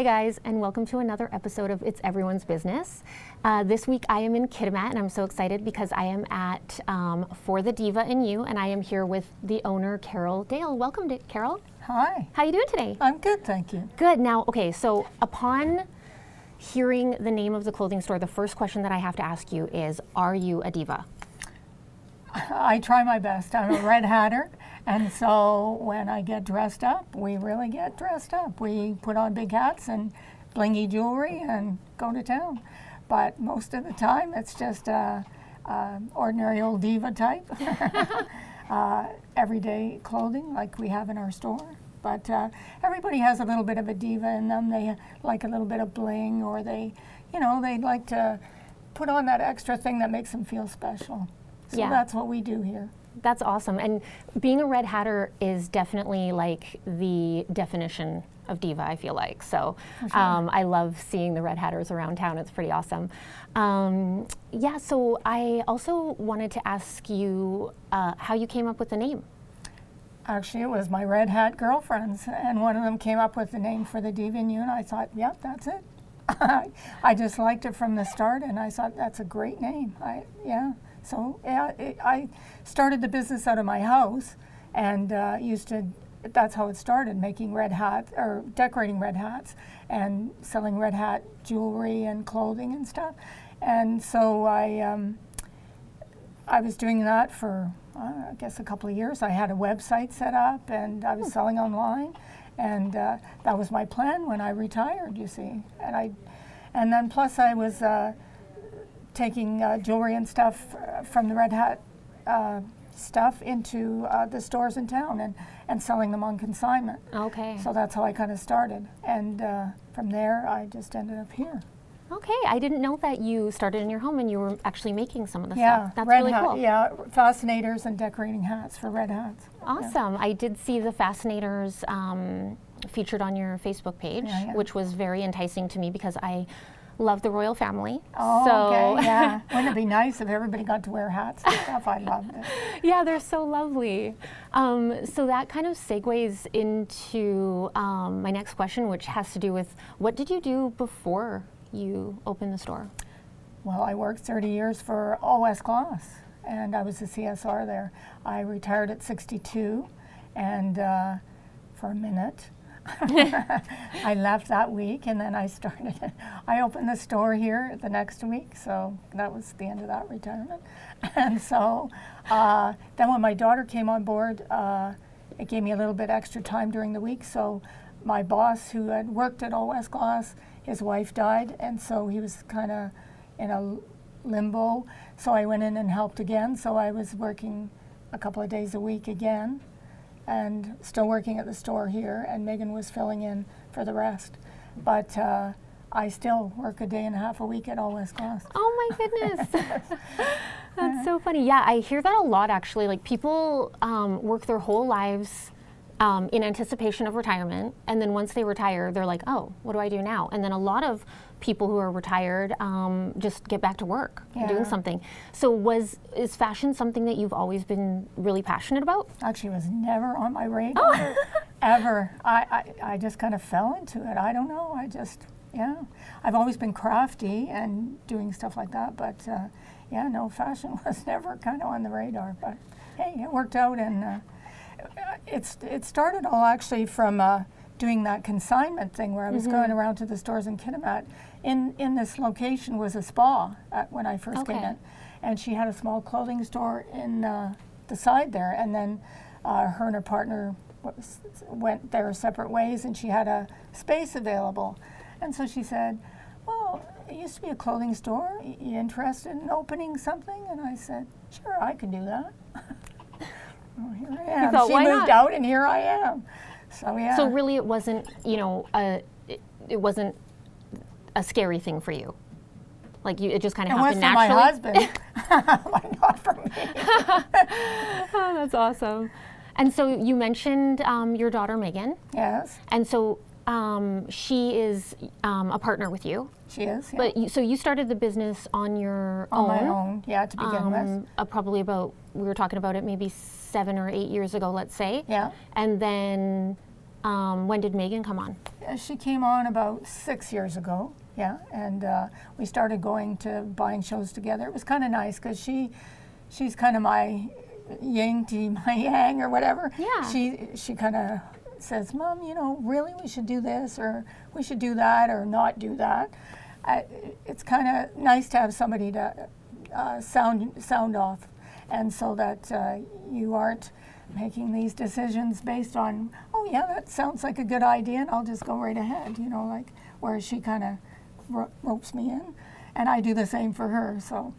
Hi guys, and welcome to another episode of It's Everyone's Business. This week I am in Kitimat, and I'm so excited because I am at For the Diva and You, and I am here with the owner, Carol Dale. Welcome, Carol. Hi. How are you doing today? I'm good, thank you. Good. Now, okay, so upon hearing the name of the clothing store, the first question that I have to ask you is, are you a diva? I try my best. I'm a red hatter, and so when I get dressed up, we really get dressed up. We put on big hats and blingy jewelry and go to town. But most of the time, it's just ordinary old diva type, everyday clothing like we have in our store. But everybody has a little bit of a diva in them. They like a little bit of bling, or they like to put on that extra thing that makes them feel special. So that's what we do here. That's awesome. And being a red hatter is definitely like the definition of diva, I feel like. So Sure. I love seeing the red hatters around town. It's pretty awesome. So I also wanted to ask you how you came up with the name. Actually, it was my red hat girlfriends, and one of them came up with the name for the Diva and You, and I thought, yep, that's it. I just liked it from the start, and I thought that's a great name. I started the business out of my house, and that's how it started, making red hats, or decorating red hats, and selling red hat jewelry and clothing and stuff. And so I was doing that for, I guess, a couple of years. I had a website set up, and I was selling online, and that was my plan when I retired, you see. And then plus I was taking jewelry and stuff from the red hat stuff into the stores in town and selling them on consignment. Okay. So that's how I kind of started. And from there, I just ended up here. Okay, I didn't know that you started in your home and you were actually making some of the stuff. That's red really hat, cool. Yeah, fascinators and decorating hats for red hats. Awesome. I did see the fascinators featured on your Facebook page, which was very enticing to me because I love the royal family. Oh, so okay, yeah. Wouldn't it be nice if everybody got to wear hats and stuff? I loved it. Yeah, they're so lovely. So that kind of segues into my next question, which has to do with, what did you do before you opened the store? Well, I worked 30 years for All West Glass, and I was a CSR there. I retired at 62, and for a minute, I left that week, and then I opened the store here the next week, so that was the end of that retirement. And so then when my daughter came on board, it gave me a little bit extra time during the week, so my boss, who had worked at All West Glass, his wife died, and so he was kind of in a limbo, so I went in and helped again, so I was working a couple of days a week again, and still working at the store here, and Megan was filling in for the rest. But I still work a day and a half a week at All West Glass. Oh my goodness. That's so funny. Yeah, I hear that a lot actually. Like people work their whole lives in anticipation of retirement, and then once they retire, they're like, oh, what do I do now? And then a lot of people who are retired just get back to work, doing something. So is fashion something that you've always been really passionate about? Actually, it was never on my radar, ever. I just kind of fell into it. I don't know, I've always been crafty and doing stuff like that, but fashion was never kind of on the radar. But hey, it worked out, and it started all actually from doing that consignment thing where I was going around to the stores in Kitimat. In this location was a spa when I first came in, and she had a small clothing store in the side there, and then her and her partner went their separate ways, and she had a space available. And so she said, well, it used to be a clothing store. You interested in opening something? And I said, sure, I can do that. Well, here I am. Thought, she moved out, and here I am. So yeah. So really, it wasn't, it wasn't a scary thing for you. Like it just kind of happened naturally. It was for my husband, but not for me. Oh, that's awesome. And so you mentioned your daughter Megan. Yes. And so she is a partner with you. She is. Yeah. But so you started the business on your own. On my own, yeah, to begin with. Probably about, we were talking about it maybe 7 or 8 years ago, let's say. Yeah. And then when did Megan come on? She came on about 6 years ago, yeah, and we started going to buying shows together. It was kind of nice because she's kind of my yin to my yang or whatever. Yeah. She kind of says, Mom, you know, really we should do this or we should do that or not do that. It's kind of nice to have somebody to sound off, and so that you aren't making these decisions based on, oh yeah, that sounds like a good idea and I'll just go right ahead, you know, like, whereas she kind of ropes me in and I do the same for her, so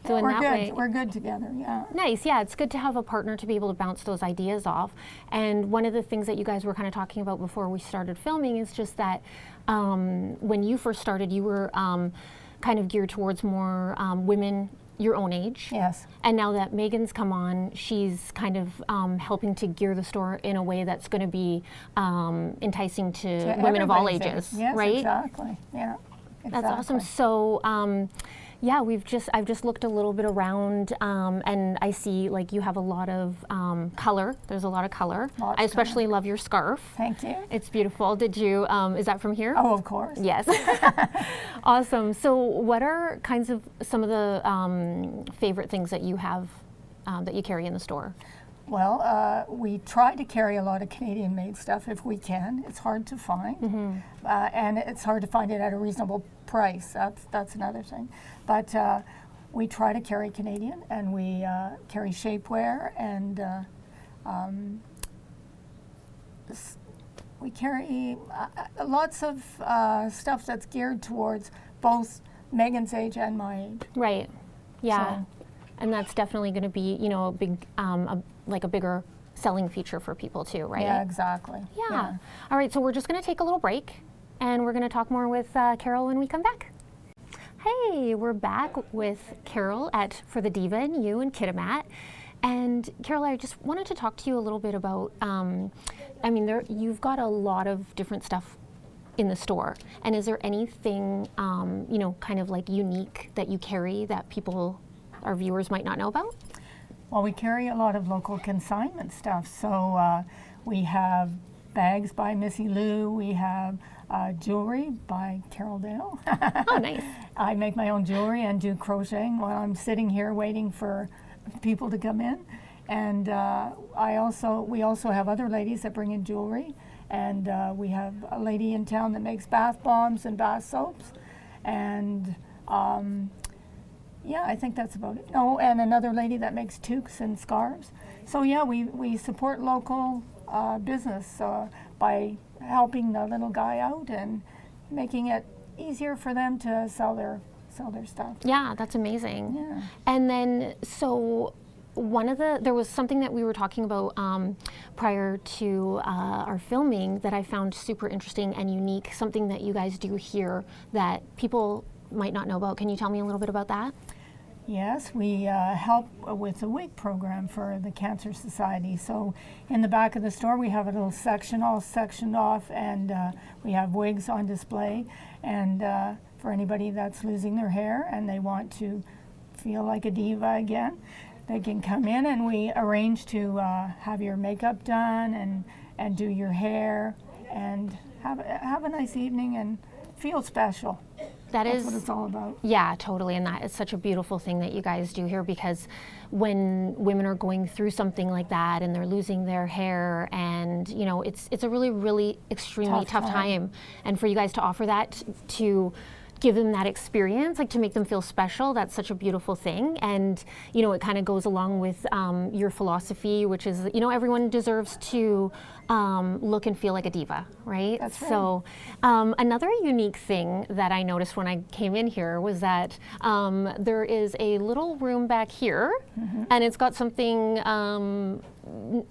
in we're that good. way, we're good together, yeah. Nice, yeah, it's good to have a partner to be able to bounce those ideas off. And one of the things that you guys were kind of talking about before we started filming is just that when you first started, you were kind of geared towards more women your own age. Yes. And now that Megan's come on, she's kind of helping to gear the store in a way that's going to be enticing to women of all ages, yes, right? Exactly, yeah. Exactly. That's awesome. So, yeah, I've just looked a little bit around, and I see like you have a lot of color. There's a lot of color. I especially love your scarf. Thank you. It's beautiful. Did you? Is that from here? Oh, of course. Yes. Awesome. So, what are kinds of some of the favorite things that you have that you carry in the store? Well, we try to carry a lot of Canadian-made stuff if we can. It's hard to find, and it's hard to find it at a reasonable price. That's another thing. But we try to carry Canadian, and we carry shapewear, and we carry lots of stuff that's geared towards both Megan's age and my age. Right. Yeah. So, and that's definitely going to be, you know, a big, like a bigger selling feature for people too, right? yeah, exactly. Yeah. All right, so we're just going to take a little break, and we're going to talk more with Carol when we come back. Hey, we're back with Carol For the Diva and You and Kitimat. And Carol, I just wanted to talk to you a little bit about, I mean, you've got a lot of different stuff in the store. And is there anything, you know, kind of like unique that you carry that our viewers might not know about? Well, we carry a lot of local consignment stuff. So we have bags by Missy Lou. We have jewelry by Carol Dale. Oh, nice. I make my own jewelry and do crocheting while I'm sitting here waiting for people to come in. And we also have other ladies that bring in jewelry. And we have a lady in town that makes bath bombs and bath soaps. And yeah, I think that's about it. Oh, and another lady that makes toques and scarves. So yeah, we support local business by helping the little guy out and making it easier for them to sell their stuff. Yeah, that's amazing. Yeah. And then, so there was something that we were talking about prior to our filming that I found super interesting and unique, something that you guys do here that people might not know about. Can you tell me a little bit about that? Yes, we help with the wig program for the Cancer Society. So in the back of the store we have a little section all sectioned off, and we have wigs on display. And for anybody that's losing their hair and they want to feel like a diva again, they can come in and we arrange to have your makeup done and do your hair and have a nice evening and feel special. That's what it's all about. Yeah, totally. And that is such a beautiful thing that you guys do here, because when women are going through something like that and they're losing their hair, and you know, it's a really, really extremely tough time. And for you guys to offer that, to give them that experience, like to make them feel special, that's such a beautiful thing. And you know, it kind of goes along with your philosophy, which is, you know, everyone deserves to look and feel like a diva, right? That's right. So another unique thing that I noticed when I came in here was that there is a little room back here, and it's got something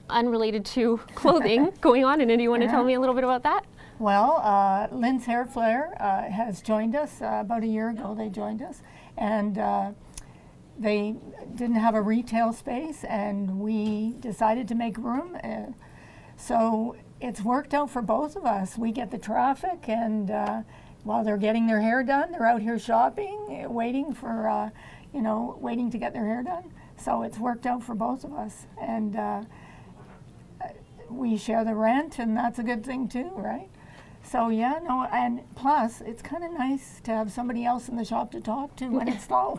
unrelated to clothing going on. And do you want to tell me a little bit about that? Well, Lynn's Hair Flare has joined us about a year ago. They joined us, and they didn't have a retail space, and we decided to make room. So it's worked out for both of us. We get the traffic, and while they're getting their hair done, they're out here shopping, waiting for, waiting to get their hair done. So it's worked out for both of us, and we share the rent, and that's a good thing too, right? So yeah, no, and plus it's kind of nice to have somebody else in the shop to talk to when it's slow.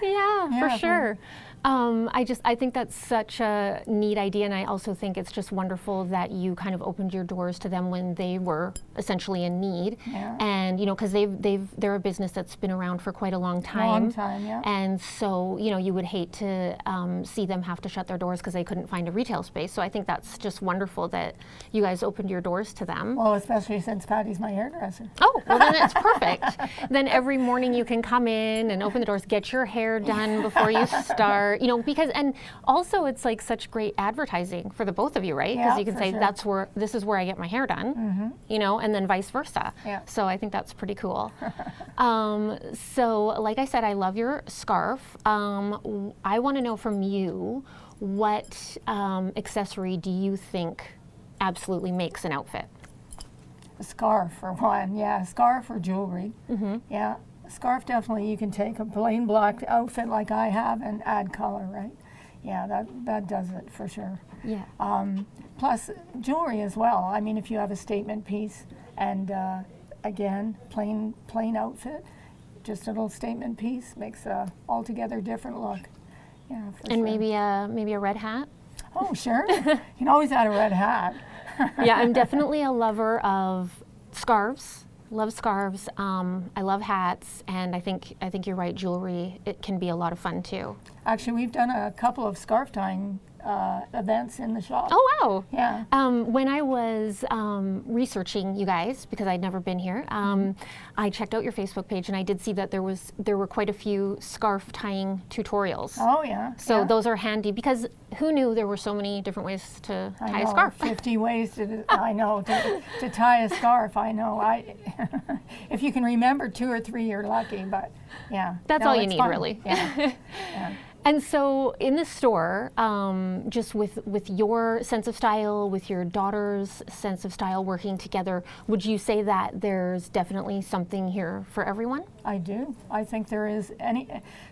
Yeah, for sure. I think that's such a neat idea, and I also think it's just wonderful that you kind of opened your doors to them when they were essentially in need. Yeah. And because they're a business that's been around for quite a long time. Long time, yeah. And so you would hate to see them have to shut their doors because they couldn't find a retail space. So I think that's just wonderful that you guys opened your doors to them. Well, especially since Patty's my hairdresser. Oh, well then it's perfect. Then every morning you can come in and open the doors, get your hair done before you start. Because, and also it's like such great advertising for the both of you, right? Because Yeah, you can for say sure. this is where I get my hair done, and then vice versa. Yeah. So I think that's pretty cool. So like I said, I love your scarf. I want to know from you, what accessory do you think absolutely makes an outfit? A scarf for one, yeah, scarf or jewelry. Yeah, scarf definitely. You can take a plain black outfit like I have and add color, right? Yeah, that does it for sure. Yeah. Plus jewelry as well. I mean, if you have a statement piece and again, plain outfit, just a little statement piece makes a altogether different look. Yeah, for And sure. maybe a red hat. Oh, sure. You can always add a red hat. Yeah, I'm definitely a lover of scarves. Love scarves. I love hats, and I think you're right. Jewelry, it can be a lot of fun too. Actually, we've done a couple of scarf tying events in the shop. Oh wow! Yeah. When I was researching you guys, because I'd never been here, I checked out your Facebook page, and I did see that there were quite a few scarf tying tutorials. Oh yeah. So yeah. those are handy, because who knew there were so many different ways to I tie know, a scarf? 50 ways to tie a scarf. I know. If you can remember 2 or 3, you're lucky. But yeah. That's no, all you it's need, fun. really. Yeah. Yeah. And so in the store, just with your sense of style, with your daughter's sense of style working together, would you say that there's definitely something here for everyone? I do. I think there is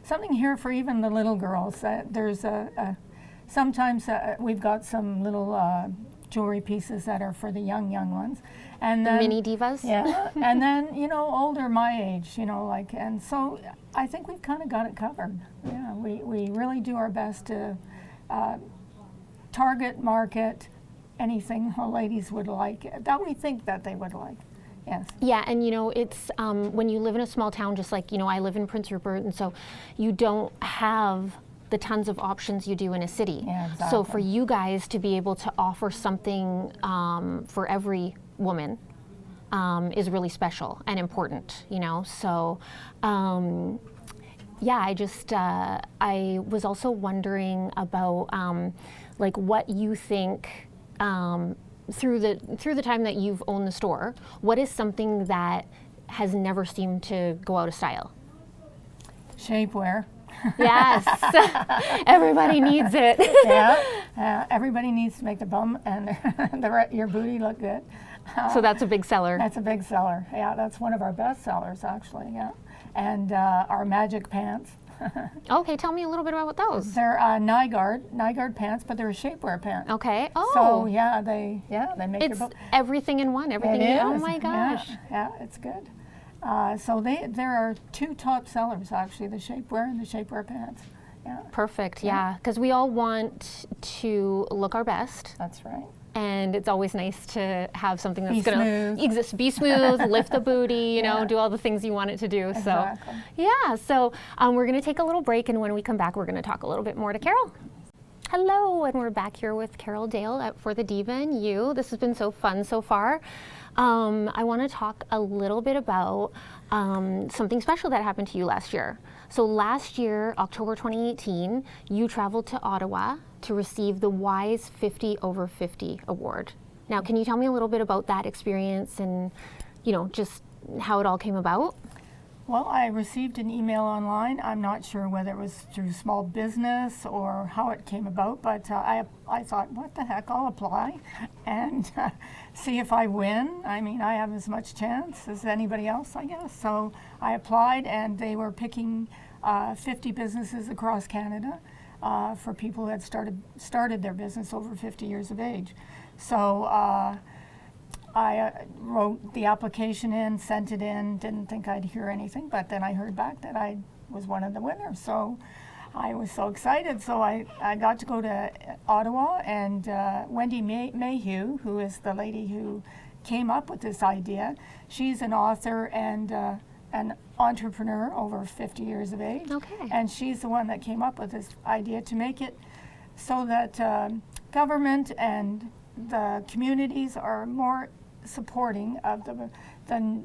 something here for even the little girls. There's sometimes we've got some little jewelry pieces that are for the young ones, and then Mini divas. Yeah, and then older my age, and so I think we've kind of got it covered. Yeah, we really do our best to target market anything the ladies would like that we think that they would like. Yes. Yeah, and it's when you live in a small town, just like I live in Prince Rupert, and so you don't have the tons of options you do in a city. Yeah, exactly. So for you guys to be able to offer something for every woman is really special and important, So yeah, I was also wondering about like what you think through the time that you've owned the store, what is something that has never seemed to go out of style? Shapewear. Yes, everybody needs it. Yeah, everybody needs to make the bum and your booty look good. So that's a big seller. That's a big seller. Yeah, that's one of our best sellers actually. Yeah, and our magic pants. Okay, tell me a little bit about those. They're Nygaard pants, but they're a shapewear pant. Okay. Oh. So yeah, they make it's your everything in one. Everything. It Oh is. my gosh. Yeah, it's good. So there are 2 top sellers actually, the shapewear and the shapewear pants. Yeah. Perfect. Yeah, because we all want to look our best. That's right. And it's always nice to have something that's Be going to exist, be smooth, lift the booty, do all the things you want it to do. Exactly. So, yeah. So we're going to take a little break, and when we come back, we're going to talk a little bit more to Carol. Hello, and we're back here with Carol Dale for the Diva and You. This has been so fun so far. I want to talk a little bit about something special that happened to you last year. So last year, October 2018, you traveled to Ottawa to receive the WISE 50 over 50 award. Now, can you tell me a little bit about that experience and, just how it all came about? Well, I received an email online. I'm not sure whether it was through small business or how it came about, but I thought, what the heck, I'll apply and see if I win. I mean, I have as much chance as anybody else, I guess. So I applied, and they were picking 50 businesses across Canada for people who had started their business over 50 years of age. So I wrote the application in, sent it in, didn't think I'd hear anything, but then I heard back that I was one of the winners. So I was so excited. So I got to go to Ottawa, and Wendy Mayhew, who is the lady who came up with this idea, she's an author and an entrepreneur over 50 years of age. Okay. And she's the one that came up with this idea to make it so that government and the communities are more supporting of the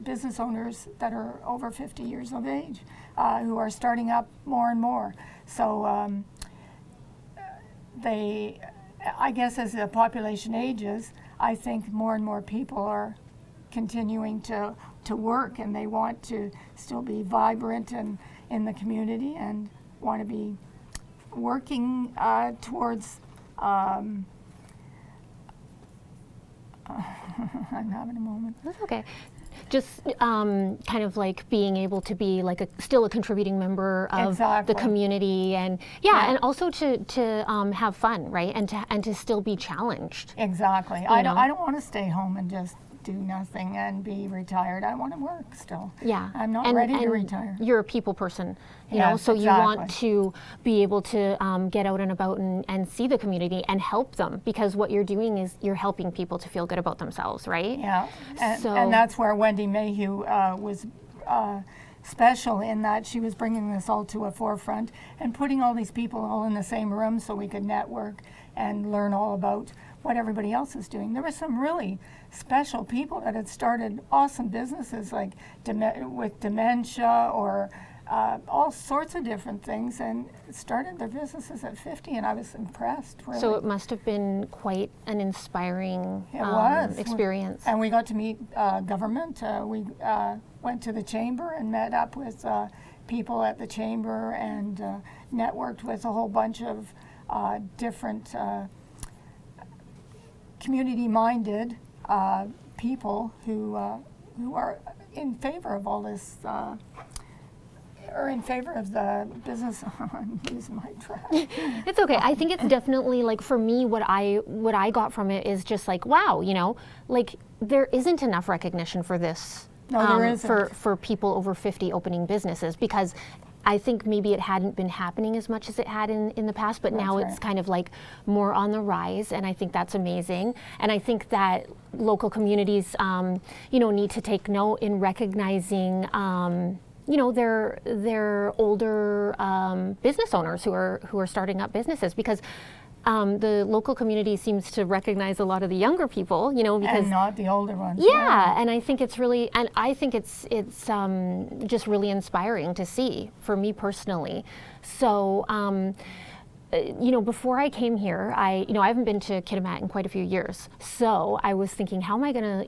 business owners that are over 50 years of age, who are starting up more and more. So I guess as the population ages, I think more and more people are continuing to work, and they want to still be vibrant and in the community and want to be working towards I'm having a moment. That's okay. Just kind of like being able to be like still a contributing member of Exactly. the community, and and also to have fun, right? And to still be challenged. Exactly. I don't want to stay home and just do nothing and be retired. I want to work still. Yeah. I'm not ready to retire. You're a people person, you Yes, know, so exactly. you want to be able to get out and about and see the community and help them, because what you're doing is you're helping people to feel good about themselves, right? Yeah. So- And that's where Wendy Mayhew was special, in that she was bringing this all to a forefront and putting all these people all in the same room so we could network and learn all about what everybody else is doing. There were some really special people that had started awesome businesses, like with dementia or all sorts of different things, and started their businesses at 50, and I was impressed, really. So it must have been quite an inspiring It was. experience. And we got to meet government. We went to the chamber and met up with people at the chamber, and networked with a whole bunch of different community-minded people who are in favor of all this, or in favor of the business. I'm losing my track. It's okay. I think it's definitely, like, for me, what I got from it is just like, wow, you know, like there isn't enough recognition for this. No, there isn't. For people over 50 opening businesses, because I think maybe it hadn't been happening as much as it had in the past, but now it's kind of like more on the rise, and I think that's amazing. And I think that local communities, you know, need to take note in recognizing, you know, their older business owners who are starting up businesses, because the local community seems to recognize a lot of the younger people, you know, because And not the older ones. yeah, and I think it's really, and I think it's just really inspiring to see, for me personally. So, you know, before I came here, I haven't been to Kitimat in quite a few years. So I was thinking, how am I gonna,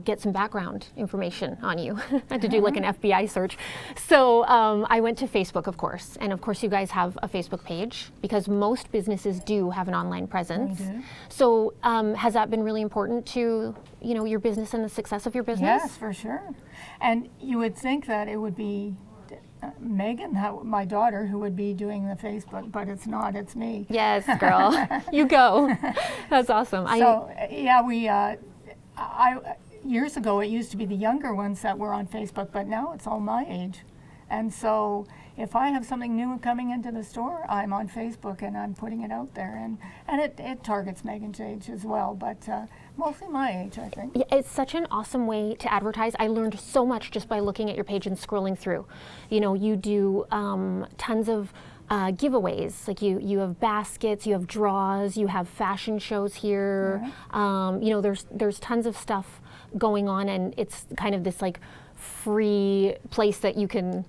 get some background information on you? I had to do like an FBI search. So I went to Facebook, of course, and of course you guys have a Facebook page, because most businesses do have an online presence. We do. So has that been really important to, you know, your business and the success of your business? Yes, for sure. And you would think that it would be Megan, my daughter, who would be doing the Facebook, but it's not. It's me. Yes, girl. You go. That's awesome. So years ago it used to be the younger ones that were on Facebook, but now it's all my age. And so if I have something new coming into the store, I'm on Facebook and I'm putting it out there, and it targets Megan's age as well, but mostly my age, I think. Yeah, it's such an awesome way to advertise. I learned so much just by looking at your page and scrolling through. You know, you do tons of giveaways. Like you have baskets, you have draws, you have fashion shows here. You know, there's tons of stuff going on, and it's kind of this like free place that you can,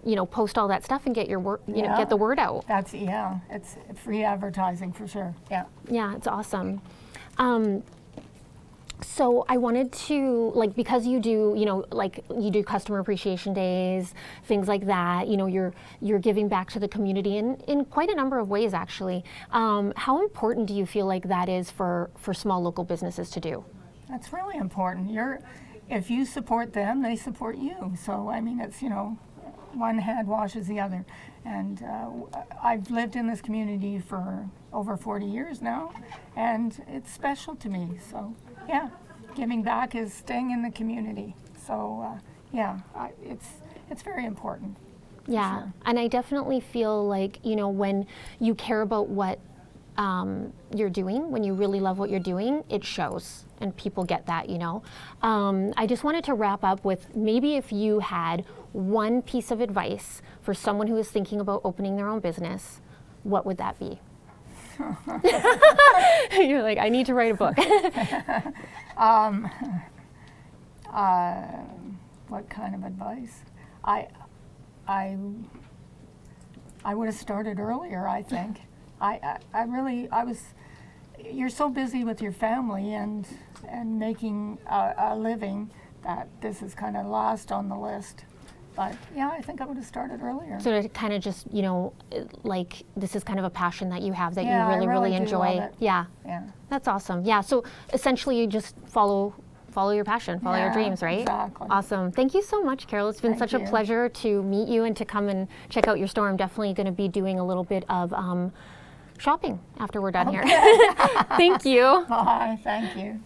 you know, post all that stuff and get your work, you know, get the word out. It's free advertising for sure. Yeah, it's awesome. So I wanted to, like, because you do, you know, like you do customer appreciation days, things like that, you know, you're giving back to the community in quite a number of ways, actually. How important do you feel like that is for small local businesses to do? That's really important. If you support them, they support you. So, I mean, it's, you know, one hand washes the other. And I've lived in this community for over 40 years now, and it's special to me. So, yeah, giving back is staying in the community. So, yeah, it's very important. Yeah, Sure. and I definitely feel like, you know, when you care about what you're doing, when you really love what you're doing, it shows, and people get that, you know. I just wanted to wrap up with maybe if you had one piece of advice for someone who is thinking about opening their own business, what would that be? You're like, I need to write a book. What kind of advice? I would have started earlier, I think. You're so busy with your family and making a living that this is kind of last on the list. But yeah, I think I would have started earlier. So to kind of just, you know, like this is kind of a passion that you have that Yeah, you I really, really do enjoy. love it. Yeah, Yeah. that's awesome. Yeah, so essentially you just follow your passion, follow your Yeah, dreams, right? exactly. Awesome. Thank you so much, Carol. It's been Thank such a you. pleasure to meet you and to come and check out your store. I'm definitely going to be doing a little bit of shopping after we're done here. Thank you. Bye. Thank you.